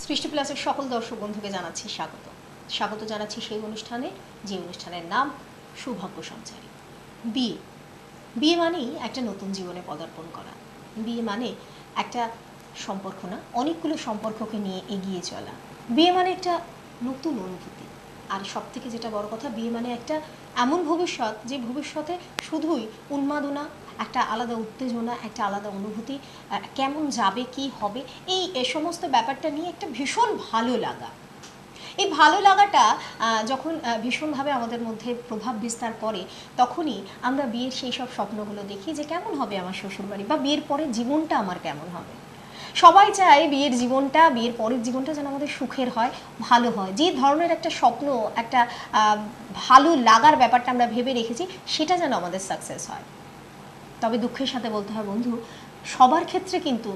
সৃষ্টি প্লাসের সকল দর্শক বন্ধুকে জানাচ্ছি স্বাগত। স্বাগত জানাচ্ছি সেই অনুষ্ঠানে, যে অনুষ্ঠানের নাম সৌভাগ্য সঞ্চারী। বিয়ে বিয়ে মানেই একটা নতুন জীবনে পদার্পণ করা। বিয়ে মানে একটা সম্পর্ক না, অনেকগুলো সম্পর্ককে নিয়ে এগিয়ে চলা। বিয়ে মানে একটা নতুন অনুভূতি। আর সব থেকে যেটা বড় কথা, বিয়ে মানে একটা এমন ভবিষ্যৎ, যে ভবিষ্যতে শুধুই উন্মাদনা, একটা আলাদা উত্তেজনা, একটা আলাদা অনুভূতি, কেমন যাবে, কি হবে, এই সমস্ত ব্যাপারটা নিয়ে একটা ভীষণ ভালো লাগা। এই ভালো লাগাটা যখন ভীষণভাবে আমাদের মধ্যে প্রভাব বিস্তার করে, তখনই আমরা বিয়ের সেই সব স্বপ্নগুলো দেখি যে কেমন হবে আমার শ্বশুরবাড়ি, বা বিয়ের পরের জীবনটা আমার কেমন হবে। সবাই চায় বিয়ের জীবনটা, বিয়ের পরের জীবনটা যেন আমাদের সুখের হয়, ভালো হয়। যে ধরনের একটা স্বপ্ন, একটা ভালো লাগার ব্যাপারটা আমরা ভেবে রেখেছি, সেটা যেন আমাদের সাকসেস হয়। তবে দুঃখের সাথে বলতে হয় বন্ধু, সবার ক্ষেত্রে কিন্তু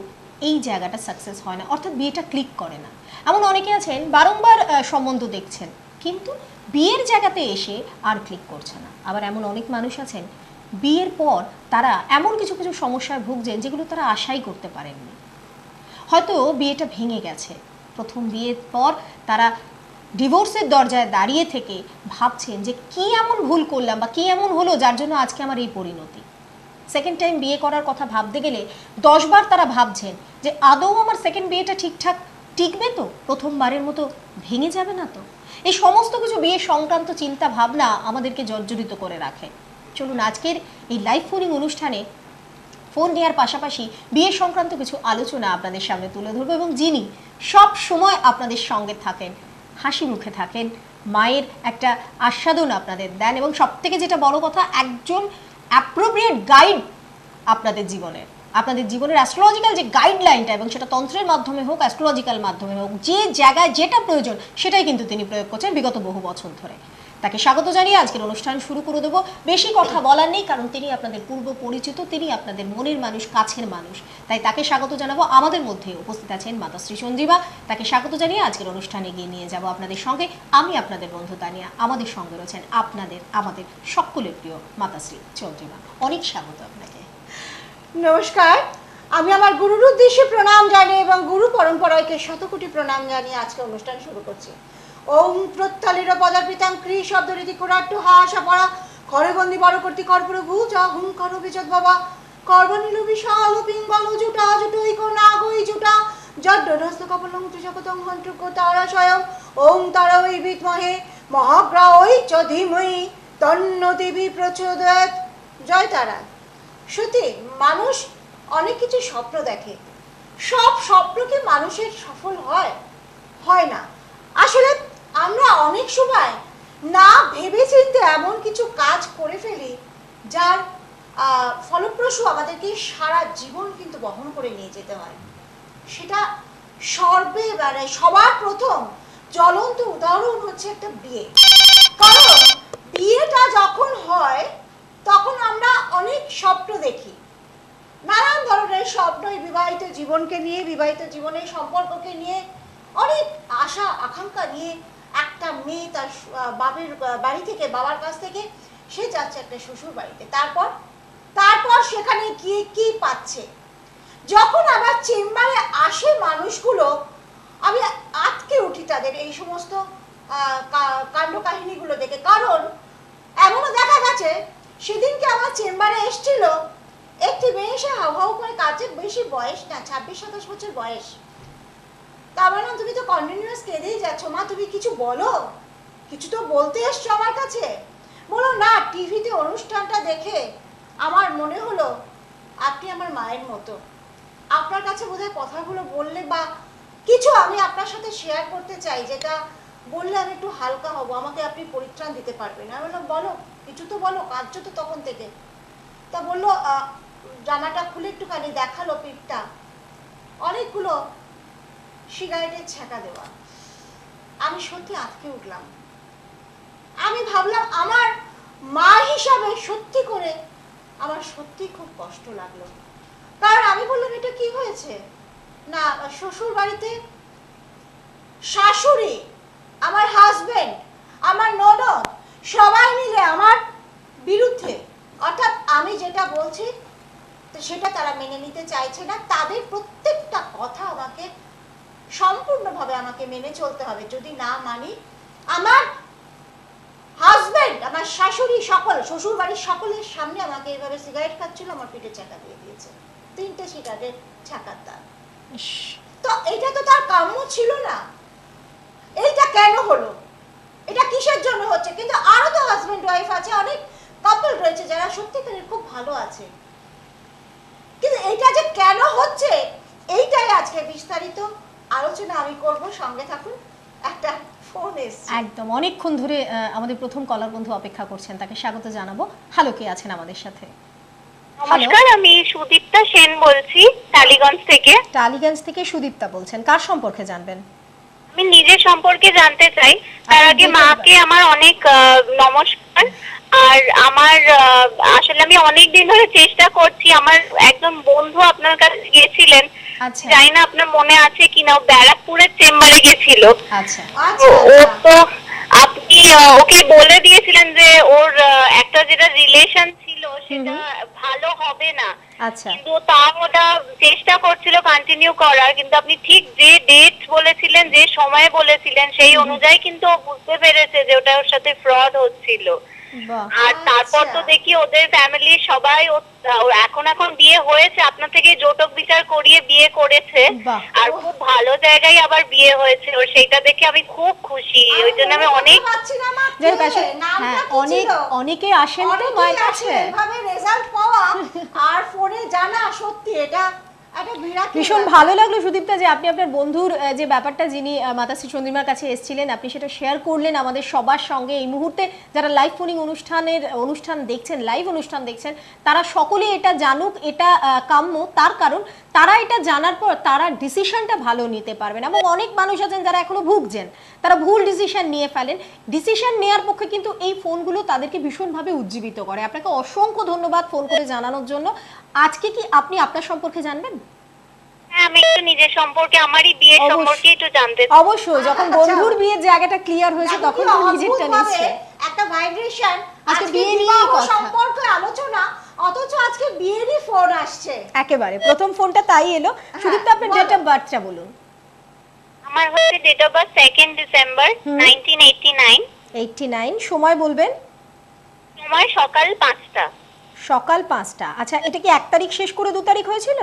এই জায়গাটা সাকসেস হয় না, অর্থাৎ বিয়েটা ক্লিক করে না। এমন অনেকে আছেন বারংবার সম্বন্ধ দেখছেন, কিন্তু বিয়ের জায়গাতে এসে আর ক্লিক করছে না। আবার এমন অনেক মানুষ আছেন বিয়ের পর তারা এমন কিছু কিছু সমস্যায় ভুগছেন যেগুলো তারা আশাই করতে পারেননি। হয়তো বিয়েটা ভেঙে গেছে, প্রথম বিয়ের পর তারা ডিভোর্সের দরজায় দাঁড়িয়ে থেকে ভাবছেন যে কী এমন ভুল করলাম, বা কী এমন হলো যার জন্য আজকে আমার এই পরিণতি। সেকেন্ড টাইম বিয়ে করার কথা ভাবতে গেলে 10 বার তারা ভাবছেন যে আদৌ আমার সেকেন্ড বিয়েটা ঠিকঠাক টিকবে তো, প্রথমবারের মতো ভেঙে যাবে না তো। এই সমস্ত কিছু বিয়ে সংক্রান্ত চিন্তা ভাবনা আমাদেরকে জর্জরিত করে রাখে। চলুন আজকের এই লাইভ ফোনিং অনুষ্ঠানে ফোন নেওয়ার পাশাপাশি বিয়ে সংক্রান্ত কিছু আলোচনা আপনাদের সামনে তুলে ধরবো, এবং যিনি সব সময় আপনাদের সঙ্গে থাকেন, হাসি মুখে থাকেন, মায়ের একটা আস্বাদন আপনাদের দেন, এবং সব থেকে যেটা বড় কথা, একজন অ্যাপ্রোপ্রিয়েট গাইড আপনাদের জীবনের অ্যাস্ট্রোলজিক্যাল যে গাইডলাইনটা, এবং সেটা তন্ত্রের মাধ্যমে হোক, অ্যাস্ট্রোলজিক্যাল মাধ্যমে হোক, যে জায়গায় যেটা প্রয়োজন সেটাই কিন্তু তিনি প্রয়োগ করছেন বিগত বহু বছর ধরে। তাকে স্বাগত জানিয়ে আজকের অনুষ্ঠান শুরু করে দেবো। বেশি কথা বলার নেই, কারণ তিনি আপনাদের পূর্ব পরিচিত, তিনি আপনাদের মনের মানুষ, কাছের মানুষ, তাই তাকে স্বাগত জানাবো। আমাদের মধ্যে উপস্থিত আছেন মাতাশ্রী সঞ্জীবা, তাকে স্বাগত জানিয়ে আজকের অনুষ্ঠানে এগিয়ে নিয়ে যাব আপনাদের সঙ্গে। আমি আপনাদের বন্ধু তানিয়া, আমাদের সঙ্গে রয়েছেন আমাদের সকলের প্রিয় মাতাশ্রী সঞ্জীবা। অনেক স্বাগত আপনাকে। নমস্কার, আমি আমার গুরুর উদ্দেশ্যে প্রণাম জানিয়ে এবং গুরু পরম্পরাকে শতকোটি প্রণাম জানিয়ে আজকে অনুষ্ঠান শুরু করছি। ওম প্রত্যলির পদার্পিতাং ক্রি শব্দরীতি কোরাট্টু হাসা পড়া খড়বন্দি বড় কর্তৃ কর্পূর ভূজা হুঙ্কার বিজত বাবা কর্বনীল বিশাল পিঙ্গল জুটা জুটৈক নাগই জুটা জড্ডনস্ত কপলং জগতং হন্ত্রুক তারা স্বয়ং ওম তারা ওই বিদ্মহে মহাগ্রা ওই চ ধীমহি তন্ন দেবী প্রচোদয়াৎ। জয় তারা। সত্যি মানুষ অনেক কিছু স্বপ্ন দেখে, সব স্বপ্ন কি মানুষের সফল হয়? হয় না। আসলে আমরা অনেক সময় না ভেবে চিন্তে এমন কিছু কাজ করে ফেলি যার ফলপ্রসূ আমাদেরকে সারা জীবন কিন্তু বহন করে নিয়ে যেতে হয়। সেটা সবার প্রথম জ্বলন্ত উদাহরণ হচ্ছে একটা বিয়ে। কারণ বিয়েটা যখন হয় তখন আমরা অনেক স্বপ্ন দেখি, নানান ধরনের স্বপ্ন, বিবাহিত জীবনকে নিয়ে, বিবাহিত জীবনের সম্পর্ককে নিয়ে, অনেক আশা আকাঙ্ক্ষা নিয়ে একটা মেয়ে তার বাবার বাড়ি থেকে, বাবার কাছ থেকে সে যাচ্ছে একটা শ্বশুর বাড়িতে। তারপর সেখানে গিয়ে কি পাচ্ছে, যখন আবার চেম্বারে আসে মানুষগুলো, আমি আটকে উঠি তাদের এই সমস্ত কাণ্ড কাহিনীগুলো দেখে। কারণ এমনও দেখা গেছে, সেদিনকে আমার চেম্বারে এসেছিল একটি মেয়ে, এসে হাউ হাউ করে কাজে, বেশি বয়স না, 26-27 বছর বয়স। তা বললাম, তুমি তো কন্টিনিউয়াস কেঁদেই যাচ্ছ, মা তুমি কিছু বলো, কিছু তো বলতে এসছো আমার কাছে। বলো না, টিভিতে অনুষ্ঠানটা দেখে আমার মনে হলো আপনি আমার মায়ের মতো, আপনার কাছে বোধহয় কথাগুলো বললে বা কিছু আমি আপনার সাথে শেয়ার করতে চাই, যেটা বললে আমি একটু হালকা হব, আমাকে আপনি পরিত্রাণ দিতে পারবেন। আমি বললাম বলো, কিছু তো বলো, কাঁদছো তো তখন থেকে। তা বললো, জামাটা খুলে একটুখানি দেখালো পিঠটা, অনেকগুলো সিগারেটের ছ্যাঁকা দেওয়া। আমি সত্যি আটকে উঠলাম। আমি ভাবলাম আমার মা হিসাবে সত্যি করে আমার সত্যি খুব কষ্ট লাগলো। কারণ আমি বললাম, এটা কি হয়েছে? না, শ্বশুর বাড়িতে শাশুড়ি, আমার হাজবেন্ড, আমার ননদ সবাই মিলে আমার বিরুদ্ধে, অর্থাৎ আমি যেটা বলছি সেটা তারা মেনে নিতে চাইছে না। তাদের প্রত্যেকটা কথা আমাকে সম্পূর্ণভাবে আমাকে মেনে চলতে হবে। যদি না মানি, আমার হাজবেন্ড, আমার শাশুড়ি, সকল শ্বশুর বাড়ির সকলের সামনে আমাকে এইভাবে সিগারেট খাচ্ছিল, আমার পিঠে চাকা দিয়ে দিয়েছে, 3টে সিগারেট চাকার দাম। তো এটা তো তার কাম্য ছিল না। এইটা কেন হলো, এটা কিসের জন্য হচ্ছে? কিন্তু আরো তো হাজবেন্ড ওয়াইফ আছে, অনেক কাপল রয়েছে যারা সত্যিকারের খুব ভালো আছে, কিন্তু এইটা যে কেন হচ্ছে, এইটাই আজকে বিস্তারিত আলোচনা আমি করব। সঙ্গে থাকুন। একটা ফোন এসছে। একদম, অনেকক্ষণ ধরে আমাদের প্রথম কলার বন্ধু অপেক্ষা করছেন, তাকে স্বাগত জানাবো। হ্যালো, কে আছেন আমাদের সাথে? নমস্কার, আমি সুদীপ্তা সেন বলছি টালিগঞ্জ থেকে। টালিগঞ্জ থেকে সুদীপ্তা বলছেন, কার সম্পর্কে জানবেন? আমি নিজের সম্পর্কে জানতে চাই। তার আগে মাকে আমার অনেক নমস্কার। আর আমার আসলে আমি অনেক দিন ধরে চেষ্টা করছি, আমার একজন বন্ধু আপনার কাছে গিয়েছিলেন, আচ্ছা জানি না আপনার মনে আছে কিনা, ব্যারাকপুরের চেম্বারে গেছিল। আচ্ছা ও তো আপনি ওকে বলে দিয়েছিলেন যে ওর একটা যেটা রিলেশন ছিল সেটা ভালো হবে না, আচ্ছা কিন্তু তাও ওটা চেষ্টা করছিল কন্টিনিউ করার। কিন্তু আপনি ঠিক যে ডেট বলেছিলেন, যে সময় বলেছিলেন, সেই অনুযায়ী কিন্তু ও বুঝতে পেরেছে যে ওটা ওর সাথে ফ্রড হচ্ছিল। বাহ, আর তারপর তো দেখি ওদের ফ্যামিলির সবাই এখন বিয়ে হয়েছে, আপনার থেকে জোটক বিচার করিয়ে বিয়ে করেছে, বাহ। আর খুব ভালো জায়গায় আবার বিয়ে হয়েছে ওর, সেইটা দেখে আমি খুব খুশি। ওই জন্য আমি অনেক যাই হোক, আসলে হ্যাঁ, অনেকে আসেন তো মায়ের কাছে, এভাবে রেজাল্ট পাওয়া আর ফোনে জানা, সত্যি এটা একটা বিরাট ভীষণ ভালো লাগলো সুদীপ্তা যে আপনি আপনার বন্ধুর যে ব্যাপারটা, যিনি মাতাশ্রী চন্দ্রিমার কাছে এসেছিলেন, আপনি সেটা শেয়ার করলেন আমাদের সবার সঙ্গে। এই মুহূর্তে যারা লাইভ ফোনিং অনুষ্ঠান দেখছেন, লাইভ অনুষ্ঠান দেখছেন, তারা সকলে এটা জানুক, এটা কাম্য। তার কারণ তারা এটা জানার পর তারা ডিসিশনটা ভালো নিতে পারবেন। এবং অনেক মানুষ আছেন যারা এখনো ভুগছেন, তারা ভুল ডিসিশন নিয়ে ফেলেন। ডিসিশন নেওয়ার পক্ষে কিন্তু এই ফোনগুলো তাদেরকে ভীষণভাবে উজ্জীবিত করে। আপনাকে অসংখ্য ধন্যবাদ ফোন করে জানানোর জন্য। আজকে কি আপনি আপনার সম্পর্কে জানবেন? আমি একটু নিজের সম্পর্কে, আমারই বিয়ের সম্পর্কে একটু জানতে চাই। অবশ্যই, যখন বন্ধুর বিয়ের জায়গাটা ক্লিয়ার হয়েছে তখন তো নিজেরটা নিশ্চয় একটা ভাইব্রেশন। আজকে বিয়ে নিয়ে কথা, সম্পর্কে আলোচনা, অথচ আজকে বিয়েরই ফোন আসছে। একেবারে প্রথম ফোনটা তাই এলো। সুদীপ্তা, আপনার ডেট অফ বার্থটা বলুন। আমার হচ্ছে date of birth 2nd December 1989। 89, সময় বলবেন? সময় সকাল 5টা। সকাল 5টা। আচ্ছা, এটা কি 1 তারিখ শেষ করে 2 তারিখ হয়েছিল?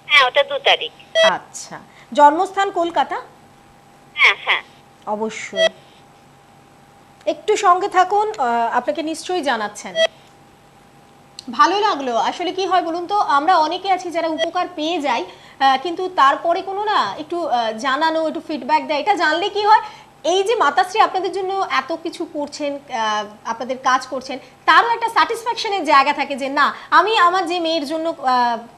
হ্যাঁ, ওটা 2 তারিখ। আচ্ছা, জন্মস্থান কলকাতা? হ্যাঁ হ্যাঁ, অবশ্যই। একটু সঙ্গে থাকুন, আপনাকে নিশ্চয়ই জানাচ্ছেন। ভালো লাগলো। আসলে কি হয় বলুন তো, আমরা অনেকে আছি যারা উপকার পেয়ে যাই, কিন্তু তারপরে কোনো না একটু জানানো, একটু ফিডব্যাক দেয়। এটা জানলে কি হয়, এই যে মাতাশ্রী আপনাদের জন্য এত কিছু করছেন, আপনাদের কাজ করছেন, তারও একটা স্যাটিসফ্যাকশনের জায়গা থাকে যে না, আমি আমার যে মেয়ের জন্য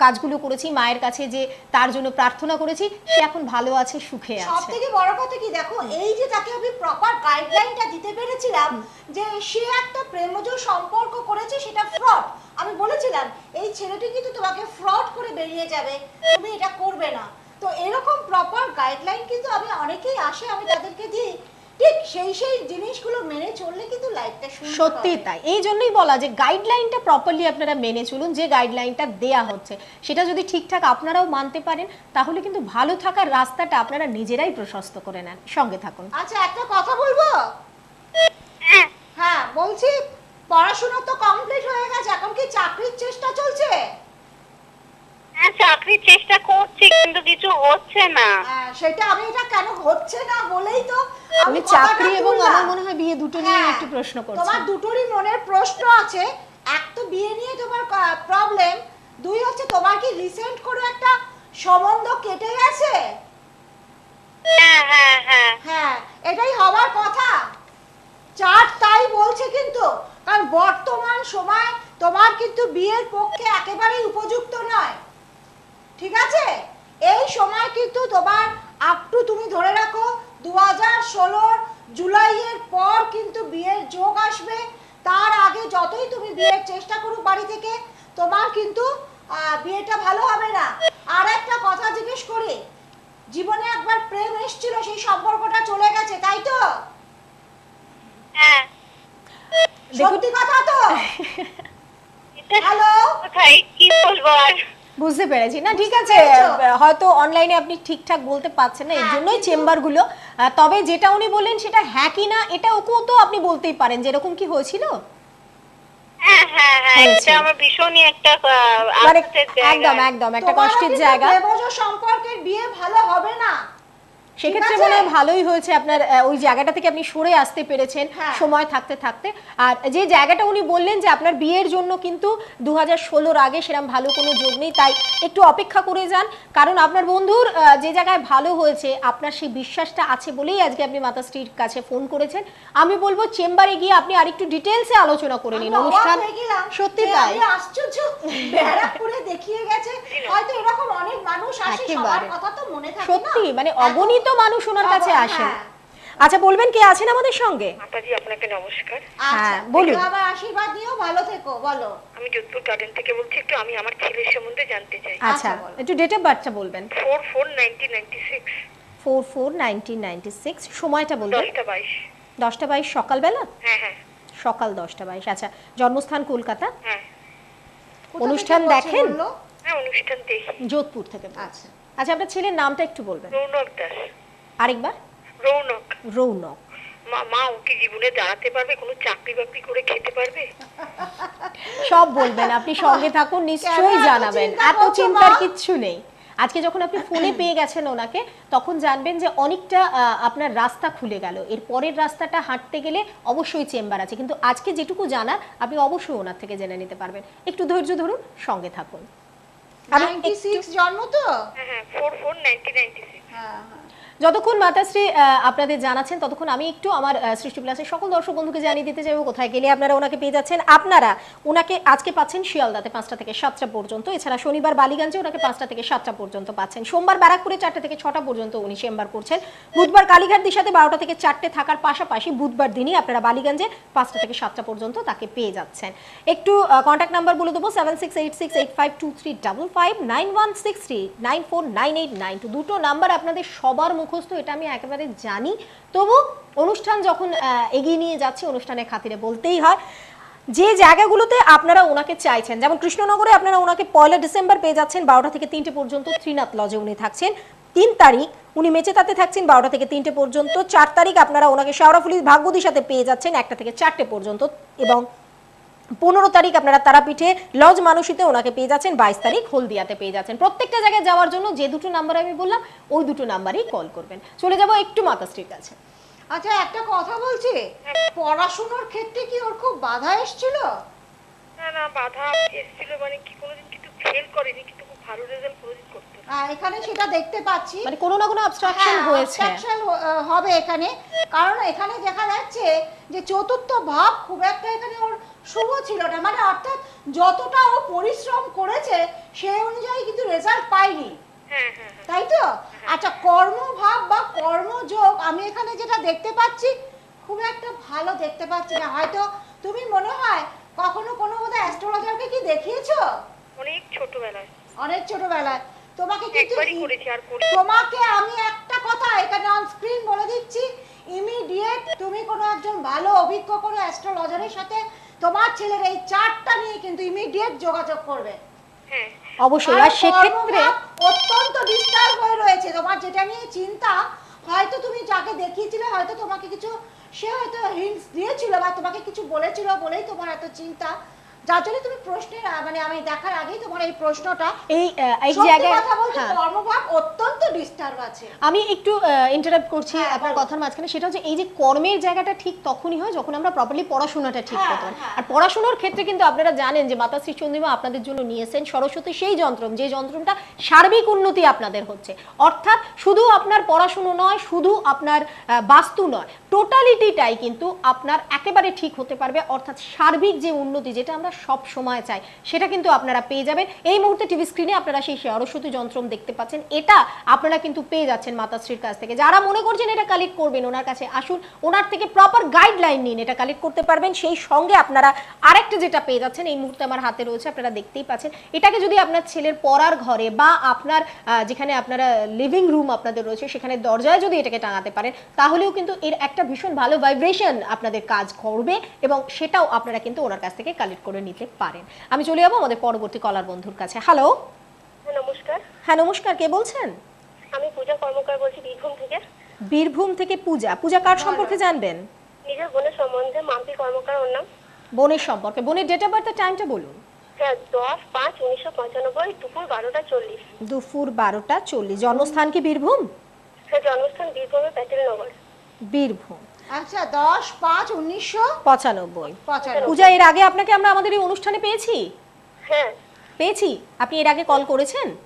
কাজগুলো করেছি, মায়ের কাছে যে তার জন্য প্রার্থনা করেছি, সে এখন ভালো আছে, সুখে আছে। সবথেকে বড় কথা কি দেখো, এই যে তাকে আমি প্রপার গাইডলাইনটা দিতে পেরেছিলাম যে সে একটা প্রেমজ সম্পর্ক করেছে, সেটা ফ্রড। আমি বলেছিলাম এই ছেলেটি কিন্তু তোমাকে ফ্রড করে বেরিয়ে যাবে, তুমি এটা করবে না। তো এরকম প্রপার গাইডলাইন কিন্তু আমি অনেকেই আসে, আমি তাদেরকে দিই, ঠিক সেই জিনিসগুলো মেনে চললে কিন্তু লাইফটা সুন্দর। সত্যি তাই, এই জন্যই বলা যে গাইডলাইনটা প্রপারলি আপনারা মেনে চলুন। যে গাইডলাইনটা দেয়া হচ্ছে সেটা যদি ঠিকঠাক আপনারাও মানতে পারেন, তাহলে কিন্তু ভালো থাকার রাস্তাটা আপনারা নিজেরাই প্রশস্ত করে নেন। সঙ্গে থাকুন। আচ্ছা, একটা কথা বলবো? হ্যাঁ বলছি, পড়াশোনা তো কমপ্লিট হয়ে গেছে, এখন কি চাকরির চেষ্টা চলছে? হ্যাঁ, চাকরির চেষ্টা করছি, কিন্তু কিছু হচ্ছে না। সেটা আমি, এটা কেন হচ্ছে না বলেই তো আমি চাকরি এবং আমার মনে হয় বিয়ে দুটো নিয়ে একটু প্রশ্ন করছি। তোমার দুটোরই মনের প্রশ্ন আছে। এক তো বিয়ে নিয়ে তোমার প্রবলেম, দুই হচ্ছে তোমার কি রিসেন্ট করে একটা সম্বন্ধ কেটে গেছে? হ্যাঁ হ্যাঁ হ্যাঁ হ্যাঁ, এটাই হওয়ার কথা। চার তাই বলছে কিন্তু, কারণ বর্তমান সময় তোমার কিন্তু বিয়ের পক্ষে একেবারেই উপযুক্ত নয়, ঠিক আছে? এই সময় কিন্তু তোমার আপ টু, তুমি ধরে রাখো 2016 জুলাইয়ের পর কিন্তু বিয়ের যোগ আসবে। তার আগে যতই তুমি বিয়ের চেষ্টা করো বাড়ি থেকে, তোমার কিন্তু বিয়েটা ভালো হবে না। আর একটা কথা জিজ্ঞেস করি, জীবনে একবার প্রেম এসেছিল, সেই সম্পর্কটা চলে গেছে, তাই তো? হ্যাঁ, সত্যি কথা তো? হ্যালো, কোথায় কি বলবো আর? বুঝতে পেরেছি না, ঠিক আছে, পেরেছো? হয়তো অনলাইনে আপনি ঠিকঠাক বলতে পারছেন না, এর হ্যাঁ, জন্যই কিন্তু- চেম্বারগুলো। তবে যেটা উনি বললেন সেটা হ্যাঁ কি না এটা ওকেও তো আপনি বলতেই পারেন, যেরকম কি হয়েছিল। হ্যাঁ হ্যাঁ হ্যাঁ, হয়েছে। এটা আমার ভীষণই একটা মানে আফসোসের জায়গা। একদম একদম একটা তোমারও কষ্টের কিন্তু জায়গা। দেবজ সম্পর্কের বিয়ে ভালো হবে না। সেক্ষেত্রে আছে? মনে হয় ভালোই হয়েছে আপনার ওই জায়গাটা থেকে আপনি সরে আসতে পেরেছেন হ্যাঁ। সময় থাকতে থাকতে। আর যে জায়গাটা উনি বললেন যে আপনার বিয়ের জন্য কিন্তু 2016-র আগে সেরকম ভালো কোনো যোগ নেই, তাই একটু অপেক্ষা করে যান। কারণ আপনার বন্ধুর যে জায়গায় ভালো হয়েছে আপনার সেই বিশ্বাসটা আছে বলেই আজকে আপনি মাতাশ্রীর কাছে ফোন করেছেন। আমি বলবো চেম্বারে গিয়ে আপনি আরেকটু ডিটেলসে আলোচনা করে নিন। আমি অবাক অনুষ্ঠান হয়ে গেলাম সত্যি যে তাই, আপনি আশ্চর্য ব্যারাকপুরে দেখিয়ে গেছে। হয়তো এরকম অনেক মানুষ আসে, সবার একেবারে। কথা তো মনে থাকে না। সত্যি মানে অগণিত মানুষ ওনার কাছে আসেন। হ্যাঁ। আচ্ছা বলবেন কে আছেন আমাদের সঙ্গে? আপাজি আপনাকে নমস্কার। আচ্ছা, হ্যাঁ, বলুন। আবার আশীর্বাদ দিও, ভালো থেকো, বলো। আমি যোধপুর গার্ডেন থেকে বলছি, একটু আমি আমার ছেলের সম্বন্ধে জানতে চাই। আচ্ছা বলো। একটু ডেট অফ বার্থটা বলবেন। 4/4/1996, 4/4/1996, সময়টা বলবেন। 10টা 22। 10টা 22 সকালবেলা? হ্যাঁ হ্যাঁ সকাল 10টা 22। আচ্ছা, জন্মস্থান কলকাতা? হ্যাঁ কোথা অনুষ্ঠান থেকে বলছে দেখেন? বললো? হ্যাঁ, অনুষ্ঠান দেখি। যোধপুর থেকে বলছি। আচ্ছা, আচ্ছা আপনার ছেলের নামটা একটু বলবেন রৌনক দাস। আরেকবার। রৌনক। রৌনক। মা ও কি জীবনে দাঁড়াতে পারবে? কোনো চাকরি বাকরি করে খেতে পারবে? সব বলবেন, আপনি সঙ্গে থাকুন, নিশ্চয়ই কেন এত জানাবেন, চিন্তা এত করছো, চিন্তার মা? কিচ্ছু নেই। আজকে যখন আপনি ফোনে পেয়ে গেছেন ওনাকে তখন জানবেন যে অনেকটা আপনার রাস্তা খুলে গেল। এর পরের রাস্তাটা হাঁটতে গেলে অবশ্যই চেম্বার আছে, কিন্তু আজকে যেটুকু জানার আপনি অবশ্যই ওনার থেকে জেনে নিতে পারবেন। একটু ধৈর্য ধরুন, সঙ্গে থাকুন। আমি 96 জন্ম তো? হ্যাঁ হ্যাঁ, 4/4/1996। হ্যাঁ, হ্যাঁ। যতক্ষণ মাতাশ্রী আপনাদের জানাচ্ছেন ততক্ষণ আমি একটু আমার সৃষ্টি প্লাসের সকল দর্শক বন্ধুকে জানিয়ে দিতে চাইবো কোথায় গেলে আপনারা ওনাকে পেয়ে যাচ্ছেন। আপনারা ওনাকে আজকে পাচ্ছেন শিয়ালদাতে 5টা থেকে 7টা পর্যন্ত, এছাড়া শনিবার বালিগঞ্জে ওনাকে 5টা থেকে 7টা পর্যন্ত পাচ্ছেন, সোমবার ব্যারাকপুরে 4টা থেকে 6টা পর্যন্ত উনি চেম্বার করছেন, বুধবার কালীঘাট দিশাতে 12টা থেকে 4টে থাকার পাশাপাশি বুধবার দিনই আপনারা বালিগঞ্জে 5টা থেকে 7টা পর্যন্ত তাকে পেয়ে যাচ্ছেন। একটু কন্ট্যাক্ট নাম্বার বলে দেবো 7686852355, 9163949892। দুটো নাম্বার আপনাদের সবার মুখস্থ, এটা আমি একেবারে জানি, তবু অনুষ্ঠান যখন এগিয়ে নিয়ে যাচ্ছে অনুষ্ঠানের খাতিরে বলতেই হয়। যে জায়গাগুলোতে আপনারা ওনাকে চাইছেন, যেমন কৃষ্ণনগরে আপনারা ওনাকে 1 ডিসেম্বর পেয়ে যাচ্ছেন 12টা থেকে 3টে পর্যন্ত, ত্রিনাথ লজে উনি থাকছেন। 3 তারিখ উনি মেচেতাতে থাকছেন 12টা থেকে 3টে পর্যন্ত। 4 তারিখ আপনারা ওনাকে শেওড়াফুলি ভাগ্যদিশাতে পেয়ে যাচ্ছেন 1টা থেকে 4টে পর্যন্ত, এবং 15 তারিখ আপনারা তারাপীঠে লজ মানসীতে ওনাকে পেয়ে যাচ্ছেন, 22 তারিখ হলদিয়াতে পেয়ে যাচ্ছেন। প্রত্যেকটা জায়গায় যাওয়ার জন্য যে দুটো নাম্বার আমি বললাম ওই দুটো নাম্বারেই কল করবেন। চলে যাব একটু মাতাশ্রীর কাছে। আচ্ছা, একটা কথা বলছি, পড়াশোনার ক্ষেত্রে কি ওর খুব বাধা এসেছিল? না না, বাধা এসেছিল মানে কি, কোনোদিন কিন্তু ফেল করেনি, কিন্তু খুব ভালো রেজাল্ট কোনোদিন করতো না। এখানে সেটা দেখতে পাচ্ছি। মানে কোনো না কোনো অবস্ট্রাকশন হয়েছে। obstruction হবে এখানে, কারণ এখানে দেখা যাচ্ছে যে চতুর্থ ভাব খুব একটা এখানে ওর শুভ ছিল না, মানে অর্থাৎ যতটা ও পরিশ্রম করেছে সেই অনুযায়ী কিন্তু রেজাল্ট পাইনি, হ্যাঁ হ্যাঁ হ্যাঁ। তাই তো? আচ্ছা, কর্মভাব বা কর্মযোগ আমি এখানে যেটা দেখতে পাচ্ছি খুব একটা ভালো দেখতে পাচ্ছি না। হয়তো তুমি মনে হয় কখনো কোনো বোধহয় অ্যাস্ট্রোলজারকে কি দেখিয়েছো? অনেক ছোটবেলায়, অনেক ছোটবেলায় তোমাকে কিন্তু একবারই করেছি, আর করি। তোমাকে আমি একটা কথা এখানে অন স্ক্রিন বলে দিচ্ছি, ইমিডিয়েট তুমি কোনো একজন ভালো অভিজ্ঞ কোনো অ্যাস্ট্রোলজারের সাথে তোমার ছেলের এই চার্টটা নিয়ে কিন্তু ইমিডিয়েট যোগাযোগ করবে। হ্যাঁ অবশ্যই। আর কারণ সেক্ষেত্রে কর্মভাব অত্যন্ত ডিস্টার্ব হয়ে রয়েছে। তোমার যেটা নিয়ে চিন্তা, হয়তো তুমি যাকে দেখিয়েছিলে হয়তো তোমাকে কিছু, সে হয়তো হিন্টস দিয়েছিল বা তোমাকে কিছু বলেছিল বলেই তোমার এত চিন্তা, যার জন্য তুমি প্রশ্নের মানে আমি দেখার আগেই তোমার এই প্রশ্নটা। এই সত্যি জায়গায় কথা বলতে হ্যাঁ, কর্মভাব অত্যন্ত ডিস্টার্ব আছে। আমি একটু ইন্টারাপ্ট করছি হ্যাঁ, আপনার বলো। কথার মাঝখানে। সেটা হচ্ছে এই যে কর্মের জায়গাটা ঠিক তখনই হয় যখন আমরা প্রপারলি পড়াশোনাটা ঠিক হ্যাঁ, করতে পারি। হ্যাঁ। আর পড়াশোনার ক্ষেত্রে কিন্তু আপনারা জানেন যে মাতাশ্রী চন্দ্রিমা আপনাদের জন্য নিয়েছেন সরস্বতী সেই যন্ত্রম, যে যন্ত্রটা সার্বিক উন্নতি আপনাদের হচ্ছে। অর্থাৎ শুধু আপনার পড়াশুনো নয়, শুধু আপনার বাস্তু নয়, টোটালিটিটাই কিন্তু আপনার একেবারে ঠিক হতে পারবে। অর্থাৎ সার্বিক যে উন্নতি যেটা আমরা সব সময় চাই সেটা কিন্তু আপনারা পেয়ে যাবেন। এই মুহূর্তে টিভি স্ক্রিনে আপনারা সেই সরস্বতী যন্ত্রম দেখতে পাচ্ছেন, এটা আপনারা কিন্তু পেয়ে যাচ্ছেন মাতাশ্রীর কাছ থেকে। যারা মনে করছেন এটা কালেক্ট করবেন, ওনার কাছে আসুন, ওনার থেকে প্রপার গাইডলাইন নিন, এটা কালেক্ট করতে পারবেন। সেই সঙ্গে আপনারা আরেকটা যেটা পেয়ে যাচ্ছেন এই মুহূর্তে আমার হাতে রয়েছে, আপনারা দেখতেই পাচ্ছেন, এটাকে যদি আপনার ছেলের পড়ার ঘরে বা আপনার যেখানে আপনারা লিভিং রুম আপনাদের রয়েছে সেখানে দরজায় যদি এটাকে টাঙাতে পারেন তাহলেও কিন্তু এর একটা ভীষণ ভালো ভাইব্রেশন আপনাদের কাজ করবে, এবং সেটাও আপনারা কিন্তু ওনার কাছ থেকে কালেক্ট করে নিতে পারেন। আমি চলে যাবো আমাদের পরবর্তী কলার বন্ধুর কাছে। হ্যালো, হ্যাঁ, নমস্কার। হ্যাঁ নমস্কার, কে বলছেন? আমি পূজা কর্মকার বলছি বীরভূম থেকে। বীরভূম থেকে পূজা। পূজা কার সম্পর্কে জানবেন? নিজের বোনের সম্বন্ধে, মাম্পি কর্মকার ওর নাম। বোনের সম্পর্কে। বোনের ডেট অফ বার্থ আর টাইমটা বলুন। হ্যাঁ, 10/5/1995, দুপুর 12টা 40। দুপুর 12টা 40। জন্মস্থান কি বীরভূম? হ্যাঁ, জন্মস্থান বীরভূমের প্যাটেলনগর। বীরভূম। আচ্ছা 10/5/1995। 95। পূজা, এর আগে আপনাকে আমরা আমাদের এই অনুষ্ঠানে পেয়েছি? হ্যাঁ পেয়েছি। আপনি এর আগে কল করেছেন?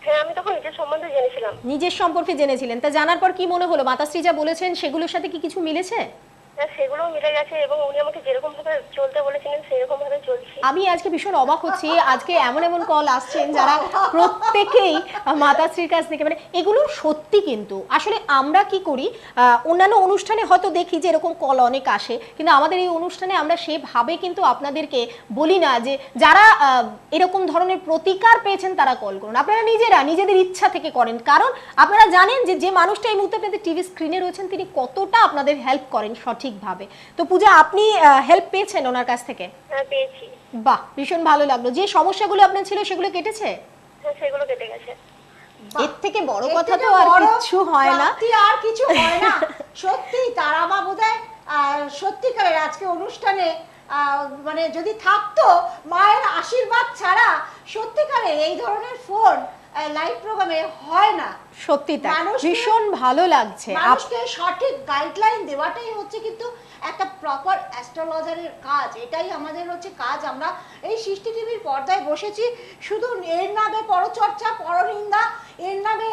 হ্যাঁ, আমি তখন নিজের সম্বন্ধে জেনেছিলাম। নিজের সম্পর্কে জেনেছিলেন, তা জানার পর কি মনে হলো? মাতাশ্রী যা বলেছেন সেগুলোর সাথে কি কিছু মিলেছে? হ্যাঁ, সেগুলোও মিলে গেছে এবং উনি আমাকে যেরকম ভাবে চলতে বলেছিলেন সেরকম ভাবে চলছি। আমি আজকে ভীষণ অবাক হচ্ছি, আজকে এমন এমন কল আসছেন যারা প্রত্যেকেই মাতাশ্রীর কাছ থেকে, মানে এগুলো সত্যি। কিন্তু আসলে আমরা কি করি, অন্যান্য অনুষ্ঠানে হয়তো দেখি যে এরকম কল অনেক আসে, কিন্তু আমাদের এই অনুষ্ঠানে আমরা সেভাবে কিন্তু আপনাদেরকে বলি না যে যারা এরকম ধরনের প্রতিকার পেয়েছেন তারা কল করুন। আপনারা নিজেরা নিজেদের ইচ্ছা থেকে করেন, কারণ আপনারা জানেন যে যে মানুষটা এই মুহূর্তে আপনাদের টিভি স্ক্রিনে রয়েছেন তিনি কতটা আপনাদের হেল্প করেন সঠিকভাবে। তো পূজা, আপনি হেল্প পেয়েছেন ওনার কাছ থেকে? হ্যাঁ, পেয়েছি। বাহ, ভীষণ ভালো লাগলো। যে সমস্যাগুলো আপনার ছিল সেগুলো কেটেছে? হ্যাঁ, সেগুলো কেটে গেছে। এর থেকে বড় এর কথা থেকে তো আর বড় কিছু হয় না। প্রাপ্তি আর কিছু হয় না। সত্যি তারা মা বোধহয় সত্যিকারের আজকে অনুষ্ঠানে মানে যদি থাকতো মায়ের আশীর্বাদ ছাড়া সত্যিকারের এই ধরনের ফোন লাইভ প্রোগ্রামে হয় না। সত্যি তাই, মানুষকে- ভীষণ ভালো লাগছে। মানুষকে সঠিক গাইডলাইন দেওয়াটাই হচ্ছে কিন্তু একটা প্রপার অ্যাস্ট্রোলজারের কাজ। এটাই আমাদের হচ্ছে কাজ। আমরা এই সৃষ্টি টিভির পর্দায় বসেছি শুধু এর নামে পরচর্চা, পরনিন্দা, এর নামে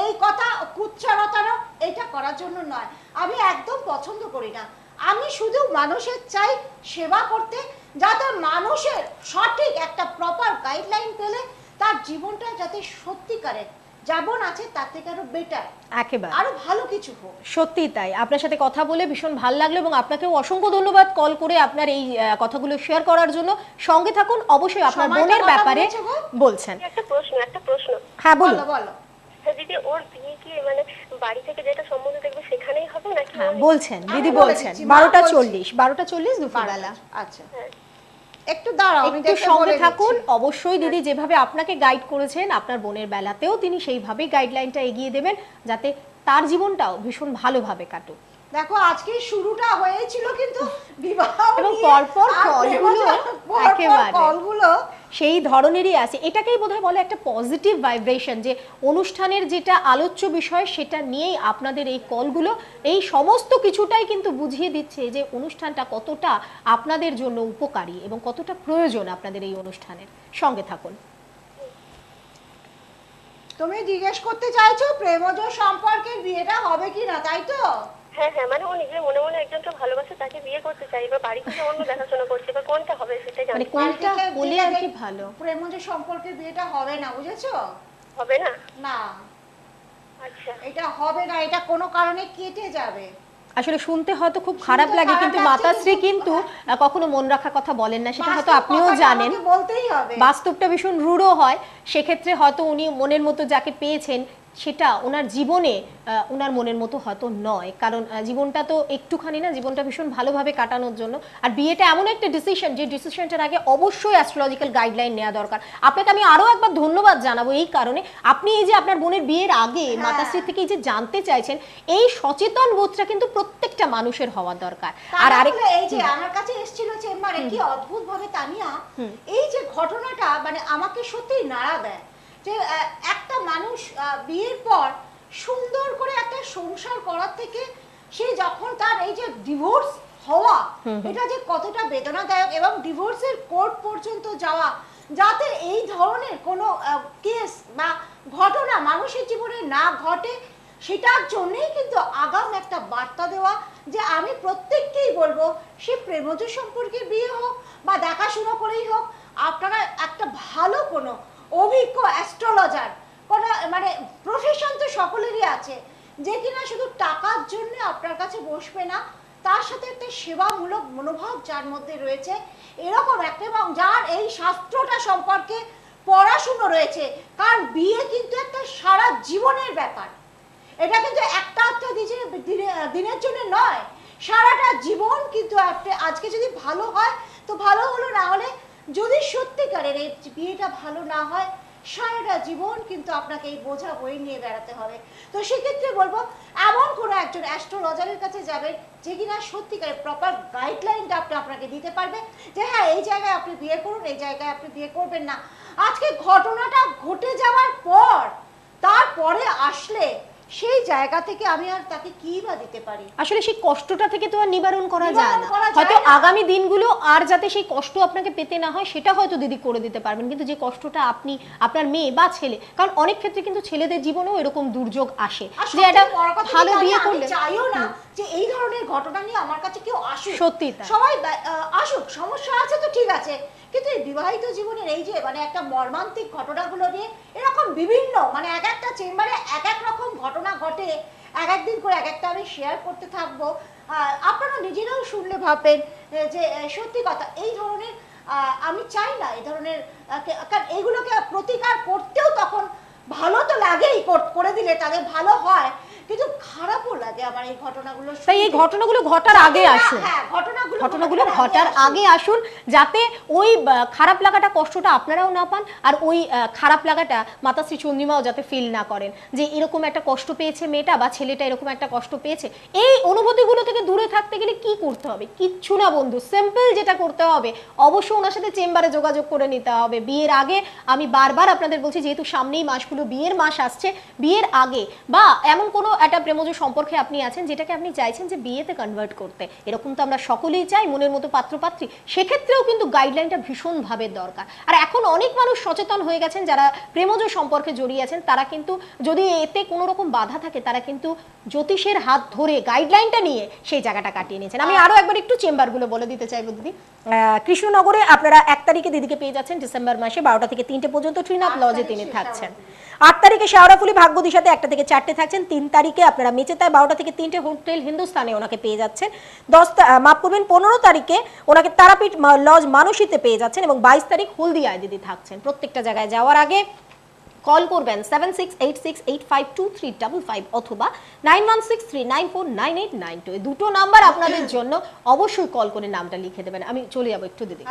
এই কথা কুচ্চা রটানো, এটা করার জন্য নয়। আমি একদম পছন্দ করি না। আমি শুধু মানুষের চাই সেবা করতে, যাতে মানুষের সঠিক একটা প্রপার গাইডলাইন পেলে তার জীবনটা যাতে সত্যিকারের যেমন আছে তার থেকে আরো বেটার, একেবারে আরো ভালো কিছু হোক। সত্যি তাই। আপনার সাথে কথা বলে ভীষণ ভালো লাগলো এবং আপনাকেও অসংখ্য ধন্যবাদ কল করে আপনার এই কথাগুলো শেয়ার করার জন্য। সঙ্গে থাকুন, অবশ্যই আপনার সময়টা বোনের কথা ব্যাপারে বলেছে গো? বলছেন। একটা প্রশ্ন। হ্যাঁ বলুন। বলো বলো। হ্যাঁ দিদি, ওর বিয়ে কি মানে বাড়ি থেকে যেটা সম্বন্ধ দেখবে সেখানেই হবে নাকি? হ্যাঁ ওর- বলছেন, আমি দিদি বলে বলছেন। দিচ্ছি, মা 12টা 40 12টা 40 দুপুরবেলা। আচ্ছা হ্যাঁ। একটু দাঁড়াও, আমি একটু দেখে সঙ্গে বলে থাকুন। দিচ্ছি। অবশ্যই দিদি যেভাবে আপনাকে গাইড করেছেন আপনার বোনের বেলাতেও তিনি সেইভাবেই গাইডলাইনটা এগিয়ে দেবেন, যাতে তার জীবনটাও ভীষণ ভালোভাবে কাটুক। দেখো আজকে শুরুটা হয়েছিল কিন্তু বিবাহ এবং নিয়ে, পরপর আর কলগুলো পরপর একেবারে কলগুলো সেই ধরনেরই আছে। এটাকেই বোধহয় বলে একটা পজিটিভ ভাইব্রেশন, যে অনুষ্ঠানের যেটা আলোচ্য বিষয় সেটা নিয়েই আপনাদের এই কলগুলো এই সমস্ত কিছুটাই কিন্তু বুঝিয়ে দিচ্ছে যে অনুষ্ঠানটা কতটা আপনাদের জন্য উপকারী এবং কতটা প্রয়োজন আপনাদের এই অনুষ্ঠানের। সঙ্গে থাকুন। তুমি জিজ্ঞেস করতে চাইছো প্রেমজ সম্পর্কে বিয়েটা হবে কি না, তাই তো? হ্যাঁ হ্যাঁ, মানে ও নিজের মনে মনে একজনকে ভালোবাসে, তাকে বিয়ে করতে চাই। এবার বাড়ি থেকে অন্য দেখাশোনা করছে, এবার কোনটা হবে সেটাই মানে জানি। কোনটা বাড়ি থেকে হলে বিয়ে আর কি দেখ- ভালো? প্রেমজ সম্পর্কে বিয়েটা হবে না, বুঝেছো? হবে না? না, আচ্ছা। এটা হবে না, এটা কোনো কারণে কেটে যাবে। আসলে শুনতে হয়তো খুব খারাপ শুনতে লাগে, খারাপ কিন্তু লাগছে, মাতাশ্রী কিন্তু কিন্তু কখনো মন রাখা কথা বলেন না, সেটা হয়তো বাস্তব আপনিও কথাটা জানেন। আমাকে বলতেই হবে। বাস্তবটা ভীষণ রূঢ় হয়, সেক্ষেত্রে হয়তো উনি মনের মতো যাকে পেয়েছেন সেটা ওনার জীবনে ওনার মনের মতো হয়তো নয়, কারণ জীবনটা তো একটুখানি না, জীবনটা ভীষণ ভালোভাবে কাটানোর জন্য। আর বিয়েটা এমন একটা ডিসিশন, যে ডিসিশনটার আগে অবশ্যই অ্যাস্ট্রোলজিক্যাল গাইডলাইন নেওয়া দরকার। আপনাকে আমি আরো একবার ধন্যবাদ জানাবো এই কারণে, আপনি এই যে আপনার বোনের বিয়ের আগে মাতাশ্রী থেকে এই যে জানতে চাইছেন, এই সচেতন বোধটা কিন্তু প্রত্যেকটা মানুষের হওয়া দরকার। আর আরেক এই যে আমার কাছে এসেছিল চেম্বারে, কি অদ্ভুত ভাবে তানিয়া এই যে ঘটনাটা মানে আমাকে সত্যি নাড়া দেয়, যে একটা মানুষ বিয়ের পর সুন্দর করে একটা সংসার করার থেকে সে যখন তার এই যে ডিভোর্স হওয়া, এটা যে কতটা বেদনাদায়ক, এবং ডিভোর্সের কোর্ট পর্যন্ত যাওয়া, যাতে এই ধরনের কোনো কেস বা ঘটনা মানুষের জীবনে না ঘটে, সেটার জন্যই কিন্তু আগাম একটা বার্তা দেওয়া। যে আমি প্রত্যেককেই বলবো, সে প্রেমজ সম্পর্কে বিয়ে হোক বা দেখাশোনা করেই হোক, আপনারা একটা ভালো কোনো অভিজ্ঞ অ্যাস্ট্রোলজার, কোনো মানে প্রফেশন তো সকলেরই আছে, যে কিনা শুধু টাকার জন্য আপনার কাছে বসবে না, তার সাথে একটা সেবামূলক মনোভাব যার মধ্যে রয়েছে, এরকম একটা, এবং যার এই শাস্ত্রটা সম্পর্কে পড়াশুনো রয়েছে। কারণ বিয়ে কিন্তু একটা সারা জীবনের ব্যাপার, এটা কিন্তু একটা দিনের জন্য নয়, সারাটা জীবন কিন্তু আজকে যদি ভালো হয় তো ভালো হলো, না হলে যদি সত্যিকারের এই বিয়েটা ভালো না হয়, সারাটা জীবন কিন্তু আপনাকে এই বোঝা বয়ে নিয়ে বেড়াতে হবে। তো সেক্ষেত্রে বলবো এমন কোনো একজন অ্যাস্ট্রোলজারের কাছে যাবেন যে কিনা সত্যিকারের প্রপার গাইডলাইনটা আপনাকে দিতে পারবে যে হ্যাঁ এই জায়গায় আপনি বিয়ে করুন, এই জায়গায় আপনি বিয়ে করবেন না। আজকে ঘটনাটা ঘটে যাওয়ার পর তারপরে আসলে সেই জায়গা থেকে আমি আর তাকে কি বা দিতে পারি? আসলে সেই কষ্টটা থেকে তো আর নিবারণ করা যায় না। করা যায় হয়তো না। আগামী দিনগুলো আর যাতে সেই কষ্ট আপনাকে পেতে না হয় সেটা হয়তো দিদি করে দিতে পারবেন, কিন্তু যে কষ্টটা আপনি আপনার মেয়ে বা ছেলে, কারণ অনেক ক্ষেত্রে কিন্তু ছেলেদের জীবনেও এরকম দুর্যোগ আসে আর যে একটা সবথেকে বড় কথা ভালো কি বিয়ে জানেন? করলে আমি চাইও না যে এই ধরনের ঘটনা নিয়ে আমার কাছে কেউ আসুক। সত্যি তাই। সবাই আসুক, সমস্যা আছে তো ঠিক আছে, কিন্তু এই বিবাহিত জীবনের এই যে মানে একটা মর্মান্তিক ঘটনাগুলো নিয়ে এরকম বিভিন্ন মানে এক একটা চেম্বারে এক এক রকম ঘটনা ঘটে, এক একদিন করে এক একটা আমি শেয়ার করতে থাকবো। আপনারা নিজেরাও শুনলে ভাববেন যে সত্যি কথা এই ধরনের আমি চাই না এই ধরনের, কারণ এইগুলোকে প্রতিকার করতেও তখন ভালো তো লাগেই, করে দিলে তাদের ভালো হয়, কিন্তু খারাপও লাগে আমার এই ঘটনাগুলো। তাই এই ঘটনাগুলো ঘটার আগে আসুন, হ্যাঁ, ঘটনাগুলো ঘটার আগে আসুন, যাতে ওই খারাপ লাগাটা কষ্টটা আপনারাও না পান, আর ওই খারাপ লাগাটা মাতাশ্রী চন্দ্রিমাও যাতে ফিল না করেন যে এরকম একটা কষ্ট পেয়েছে মেয়েটা বা ছেলেটা এরকম একটা কষ্ট পেয়েছে। এই অনুভূতিগুলো থেকে দূরে থাকতে গেলে কি করতে হবে? কিচ্ছু না বন্ধু, সিম্পল যেটা করতে হবে অবশ্যই ওনার সাথে চেম্বারে যোগাযোগ করে নিতে হবে বিয়ের আগে। আমি বারবার আপনাদের বলছি, যেহেতু সামনেই মাসগুলো বিয়ের মাস আসছে, বিয়ের আগে বা এমন কোনো একটা প্রেমজ সম্পর্কে আপনি আছেন যেটাকে আপনি চাইছেন যে বিয়েতে কনভার্ট করতে, এরকম তো আমরা সকলেই চাই মনের মতো পাত্রপাত্রী, সেক্ষেত্রেও কিন্তু গাইডলাইনটা ভীষণভাবে দরকার। আর এখন অনেক মানুষ সচেতন হয়ে গেছেন, যারা প্রেমজ সম্পর্কে জড়িয়ে আছেন তারা কিন্তু যদি এতে কোনো রকম বাধা থাকে তারা কিন্তু জ্যোতিষের হাত ধরে গাইডলাইনটা নিয়ে সেই জায়গাটা কাটিয়ে নিয়েছেন। আমি আরো একবার একটু চেম্বারগুলো বলে দিতে চাইবো দিদি। কৃষ্ণনগরে আপনারা 1 তারিখে দিদিকে পেয়ে যাচ্ছেন ডিসেম্বর মাসে 12টা থেকে 3টে পর্যন্ত ট্রিনাথ লজে তিনি থাকছেন। 8 তারিখে শেওড়াফুলি ভাগ্যদিশাতে 1টা থেকে 4টে থাকছেন। 3 তারিখে আপনারা মেচেতায় 12টা থেকে 3টে হোটেল হিন্দুস্তানে ওনাকে পেয়ে যাচ্ছেন। 15 তারিখে ওনাকে তারাপীঠ লজ মানসীতে পেয়ে যাচ্ছেন এবং 22 তারিখ হলদিয়ায় দিদি থাকছেন। প্রত্যেকটা জায়গায় যাওয়ার আগে কল করবেন 7686852355 অথবা 9163949892, এই দুটো নাম্বার আপনাদের জন্য, অবশ্যই কল করে নামটা লিখে দেবেন। আমি চলে যাবো একটু দিদি।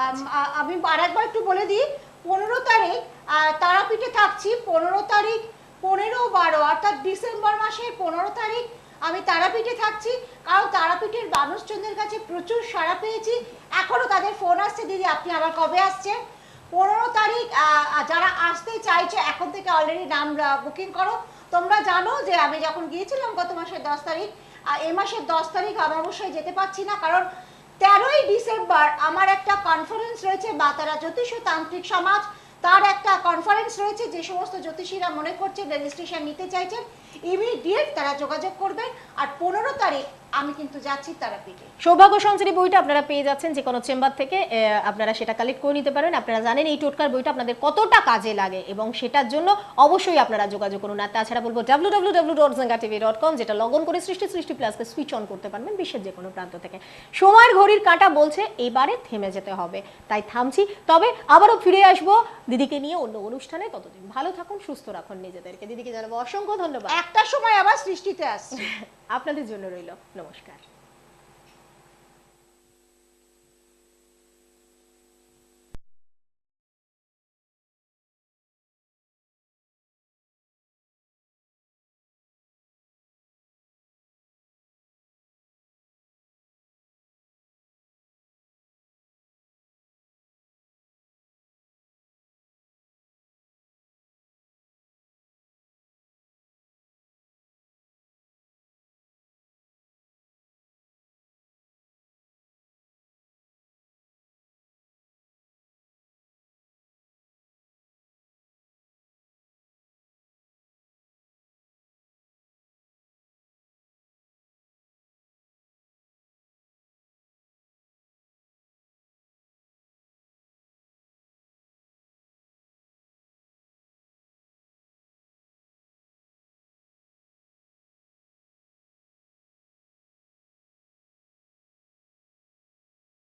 আমি আরেকবার একটু বলে দিই, 15 তারিখ তারাপীঠে থাকছি, 15 তারিখ 15-12 অর্থাৎ ডিসেম্বর মাসের 15 তারিখ আমি তারাপীঠে থাকছি। কারণ তারাপীঠের মানুষজনদের কাছে প্রচুর সাড়া পেয়েছি, এখনো তাদের ফোন আসছে দিদি আপনি আবার কবে আসছেন। 15 তারিখ যারা আসতে চাইছে এখন থেকে অলরেডি নাম বুকিং করো। তোমরা জানো যে আমি যখন গিয়েছিলাম গত মাসের 10 তারিখ, এই মাসের 10 তারিখ আমি অবশ্যই যেতে পারছি না, কারণ 13ই ডিসেম্বর আমার একটা কনফারেন্স রয়েছে বাতারা জ্যোতিষ ও তান্ত্রিক সমাজ, তার একটা কনফারেন্স রয়েছে। যে সমস্ত জ্যোতিষীরা মনে করছেন রেজিস্ট্রেশন নিতে চাইছেন ইমিডিয়েট তারা যোগাযোগ করবেন। আর 15 তারিখ আমি কিন্তু যাচ্ছি তারাপীঠে। সৌভাগ্য সঞ্চারী বইটা আপনারা পেয়ে যাচ্ছেন যে কোনো চেম্বার থেকে, আপনারা সেটা কালেক্ট করে নিতে পারেন। আপনারা জানেন এই টোটকার বইটা আপনাদের কতটা কাজে লাগে এবং সেটার জন্য অবশ্যই আপনারা যোগাযোগ করুন। আর তাছাড়া বলবো www.zengatv.com, যেটা লগ ইন করে সৃষ্টি প্লাসকে সুইচ অন করতে পারবেন বিশ্বের যে কোনো প্রান্ত থেকে। সময়ের ঘড়ির কাঁটা বলছে এবারে থেমে যেতে হবে, তাই থামছি। তবে আবারও ফিরে আসবো দিদিকে নিয়ে অন্য অনুষ্ঠানে। ততদিন ভালো থাকুন, সুস্থ রাখুন নিজেদেরকে। দিদিকে জানাবো অসংখ্য ধন্যবাদ। একটা সময় আবার সৃষ্টিতে আসছি। আপনাদের জন্য রইল নমস্কার।